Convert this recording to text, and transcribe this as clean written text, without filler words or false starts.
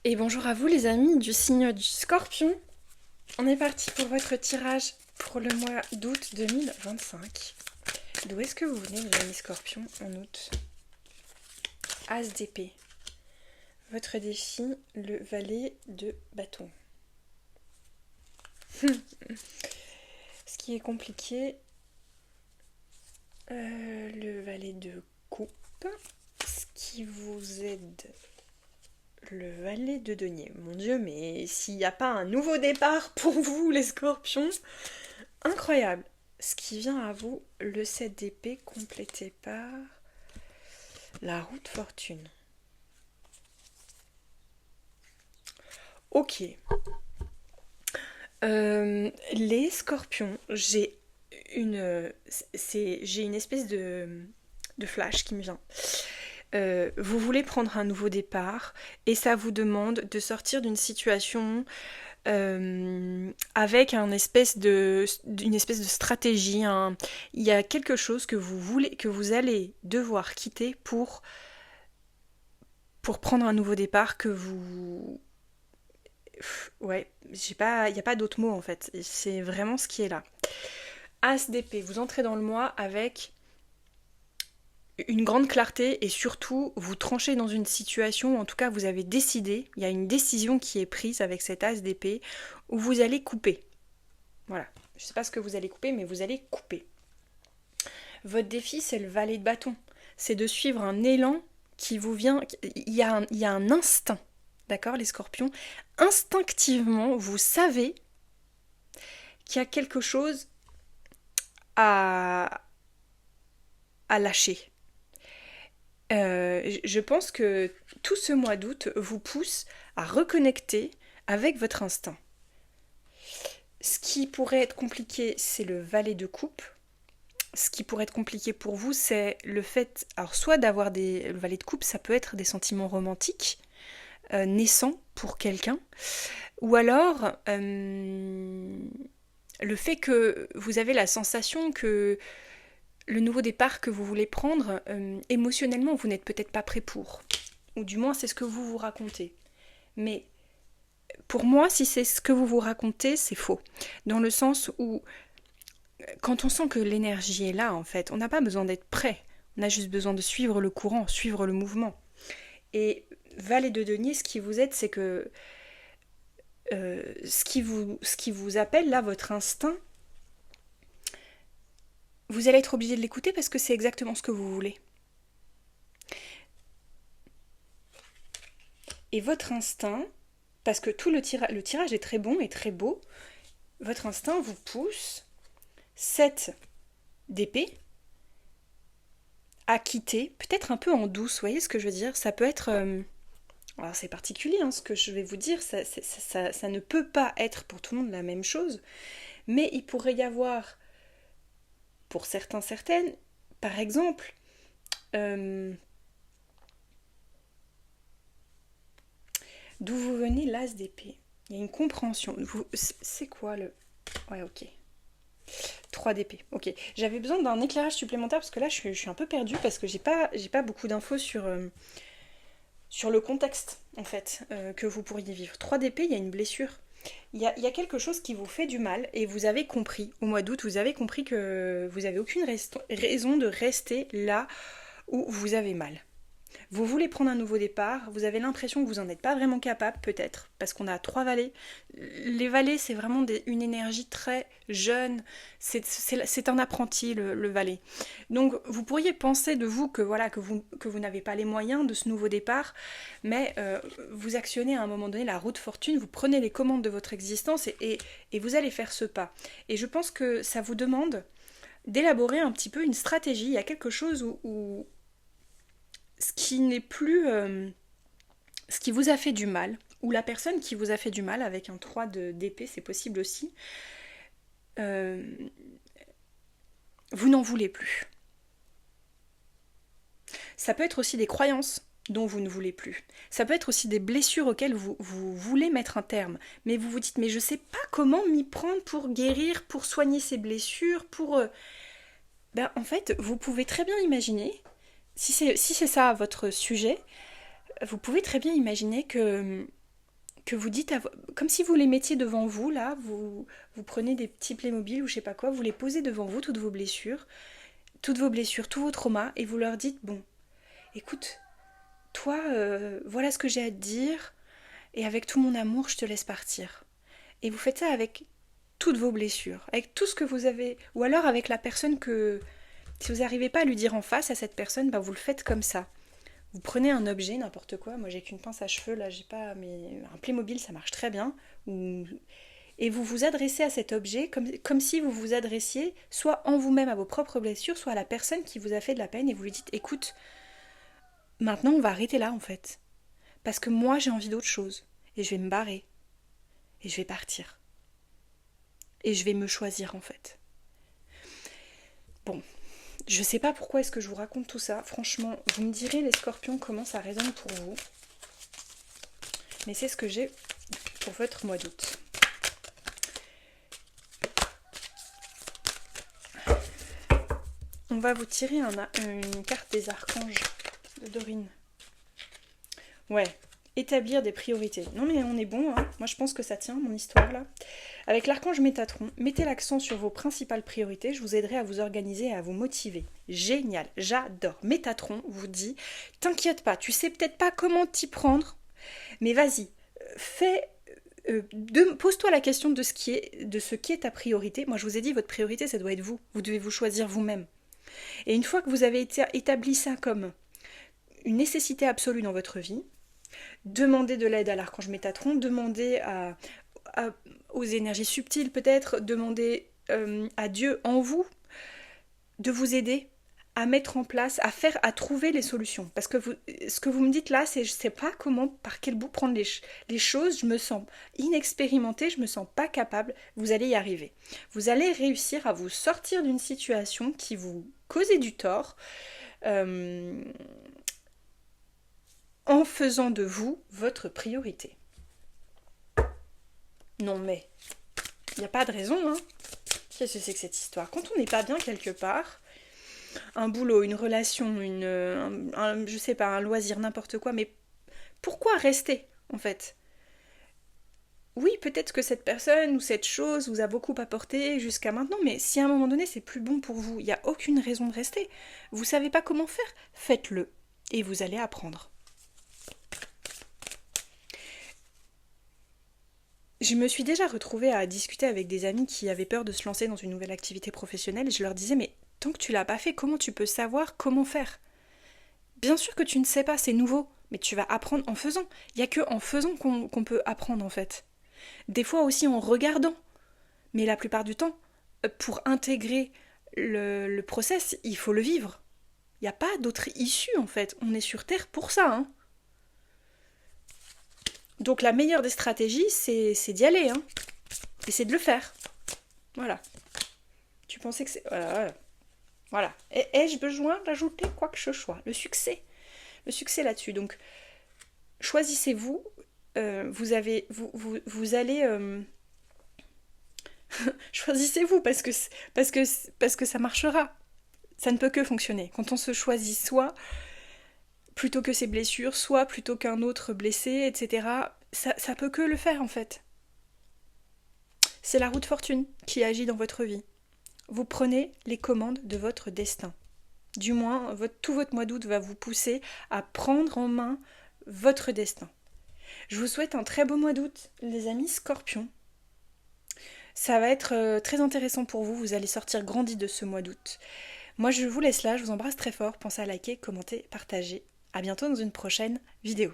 Et bonjour à vous les amis du signe du Scorpion. On est parti pour votre tirage pour le mois d'août 2025. D'où est-ce que vous venez les amis Scorpion en août? As d'épée. Votre défi, le valet de bâton. Ce qui est compliqué, le valet de coupe. Ce qui vous aide, le valet de denier. Mon Dieu, mais s'il n'y a pas un nouveau départ pour vous, les scorpions, incroyable. Ce qui vient à vous, le 7 d'épée complété par la roue de fortune. Ok. Les scorpions, j'ai une espèce de flash qui me vient. Vous voulez prendre un nouveau départ et ça vous demande de sortir d'une situation avec une espèce de stratégie. Il y a quelque chose que vous allez devoir quitter pour prendre un nouveau départ que vous... Ouais, il n'y a pas d'autre mot en fait. C'est vraiment ce qui est là. As d'épée, vous entrez dans le mois avec une grande clarté et surtout vous tranchez dans une situation, en tout cas vous avez décidé, il y a une décision qui est prise avec cet as d'épée où vous allez couper. Voilà, je ne sais pas ce que vous allez couper, mais vous allez couper. Votre défi, c'est le valet de bâton. C'est de suivre un élan qui vous vient, il y a un instinct, d'accord les scorpions? Instinctivement, vous savez qu'il y a quelque chose à lâcher. Je pense que tout ce mois d'août vous pousse à reconnecter avec votre instinct. Ce qui pourrait être compliqué, c'est le valet de coupe. Ce qui pourrait être compliqué pour vous, c'est le fait, alors soit d'avoir le valet de coupe, ça peut être des sentiments romantiques naissants pour quelqu'un, ou alors le fait que vous avez la sensation que le nouveau départ que vous voulez prendre, émotionnellement, vous n'êtes peut-être pas prêt pour. Ou du moins, c'est ce que vous vous racontez. Mais pour moi, si c'est ce que vous vous racontez, c'est faux. Dans le sens où, quand on sent que l'énergie est là, en fait, on n'a pas besoin d'être prêt. On a juste besoin de suivre le courant, suivre le mouvement. Et valet de denier, ce qui vous aide, c'est que ce qui vous appelle, là, votre instinct, vous allez être obligé de l'écouter parce que c'est exactement ce que vous voulez. Et votre instinct, parce que tout le tirage est très bon et très beau, votre instinct vous pousse 7 d'épée à quitter, peut-être un peu en douce, vous voyez ce que je veux dire? Ça peut être... alors c'est particulier hein, ce que je vais vous dire, ça ne peut pas être pour tout le monde la même chose, mais il pourrait y avoir, pour certains, certaines, par exemple, d'où vous venez l'as d'épée. Il y a une compréhension. C'est quoi le... Ouais, ok. 3 d'épée, ok. J'avais besoin d'un éclairage supplémentaire parce que là je suis un peu perdue parce que j'ai pas beaucoup d'infos sur le contexte en fait que vous pourriez vivre. 3 d'épée, il y a une blessure. Il y a quelque chose qui vous fait du mal et vous avez compris, au mois d'août, vous avez compris que vous n'avez aucune raison de rester là où vous avez mal. Vous voulez prendre un nouveau départ, vous avez l'impression que vous n'en êtes pas vraiment capable, peut-être, parce qu'on a 3 valets. Les valets, c'est vraiment une énergie très jeune, c'est un apprenti, le valet. Donc, vous pourriez penser de vous que, voilà, que vous n'avez pas les moyens de ce nouveau départ, mais vous actionnez à un moment donné la roue de fortune, vous prenez les commandes de votre existence et vous allez faire ce pas. Et je pense que ça vous demande d'élaborer un petit peu une stratégie. Il y a quelque chose où ce qui n'est plus ce qui vous a fait du mal, ou la personne qui vous a fait du mal avec un 3 d'épée, c'est possible aussi, euh, vous n'en voulez plus. Ça peut être aussi des croyances dont vous ne voulez plus. Ça peut être aussi des blessures auxquelles vous voulez mettre un terme, mais vous vous dites mais je sais pas comment m'y prendre pour guérir, pour soigner ces blessures, pour... Ben, en fait, vous pouvez très bien imaginer, si c'est ça votre sujet, vous pouvez très bien imaginer que que vous dites, comme si vous les mettiez devant vous, là, vous prenez des petits Playmobil ou je sais pas quoi, vous les posez devant vous, toutes vos blessures, tous vos traumas, et vous leur dites, bon, écoute, toi, voilà ce que j'ai à te dire, et avec tout mon amour, je te laisse partir. Et vous faites ça avec toutes vos blessures, avec tout ce que vous avez, ou alors avec la personne que, si vous n'arrivez pas à lui dire en face à cette personne, bah vous le faites comme ça. Vous prenez un objet, n'importe quoi, moi j'ai qu'une pince à cheveux, là j'ai pas, mais un Playmobil ça marche très bien, et vous vous adressez à cet objet comme si vous vous adressiez soit en vous-même à vos propres blessures, soit à la personne qui vous a fait de la peine, et vous lui dites, écoute, maintenant on va arrêter là en fait, parce que moi j'ai envie d'autre chose, et je vais me barrer, et je vais partir, et je vais me choisir en fait. Bon, je sais pas pourquoi est-ce que je vous raconte tout ça, franchement, vous me direz les scorpions comment ça résonne pour vous, mais c'est ce que j'ai pour votre mois d'août. On va vous tirer une carte des archanges de Dorine. Ouais, établir des priorités. Non mais on est bon, hein. Moi je pense que ça tient, mon histoire là. Avec l'archange Métatron, mettez l'accent sur vos principales priorités, je vous aiderai à vous organiser et à vous motiver. Génial, j'adore. Métatron vous dit, t'inquiète pas, tu sais peut-être pas comment t'y prendre, mais vas-y, pose-toi la question de ce qui est ta priorité. Moi je vous ai dit, votre priorité ça doit être vous. Vous devez vous choisir vous-même. Et une fois que vous avez établi ça comme une nécessité absolue dans votre vie, demandez de l'aide à l'archange Métatron, demandez aux énergies subtiles peut-être, demandez à Dieu en vous de vous aider à mettre en place, à trouver les solutions. Parce que ce que vous me dites là, c'est je sais pas comment, par quel bout prendre les choses, je me sens inexpérimentée, je me sens pas capable, vous allez y arriver. Vous allez réussir à vous sortir d'une situation qui vous causait du tort, en faisant de vous votre priorité. Non mais, il n'y a pas de raison, hein. Qu'est-ce que c'est que cette histoire? Quand on n'est pas bien quelque part, un boulot, une relation, je sais pas, un loisir, n'importe quoi, mais pourquoi rester, en fait? Oui, peut-être que cette personne ou cette chose vous a beaucoup apporté jusqu'à maintenant, mais si à un moment donné c'est plus bon pour vous, il n'y a aucune raison de rester. Vous savez pas comment faire? Faites-le, et vous allez apprendre. Je me suis déjà retrouvée à discuter avec des amis qui avaient peur de se lancer dans une nouvelle activité professionnelle et je leur disais mais tant que tu l'as pas fait, comment tu peux savoir comment faire? Bien sûr que tu ne sais pas, c'est nouveau, mais tu vas apprendre en faisant. Il n'y a que en faisant qu'on peut apprendre en fait. Des fois aussi en regardant, mais la plupart du temps, pour intégrer le process, il faut le vivre. Il n'y a pas d'autre issue en fait, on est sur Terre pour ça, hein. Donc la meilleure des stratégies, c'est d'y aller, hein. Et c'est de le faire. Voilà. Tu pensais que c'est... Voilà. Ai-je besoin d'ajouter quoi que ce soit? Le succès là-dessus. Donc, choisissez-vous. Vous allez... choisissez-vous parce que ça marchera. Ça ne peut que fonctionner. Quand on se choisit soit plutôt que ses blessures, soit plutôt qu'un autre blessé, etc., ça peut que le faire en fait. C'est la roue de fortune qui agit dans votre vie. Vous prenez les commandes de votre destin. Du moins, tout votre mois d'août va vous pousser à prendre en main votre destin. Je vous souhaite un très beau mois d'août, les amis Scorpions. Ça va être très intéressant pour vous, vous allez sortir grandi de ce mois d'août. Moi je vous laisse là, je vous embrasse très fort, pensez à liker, commenter, partager. À bientôt dans une prochaine vidéo.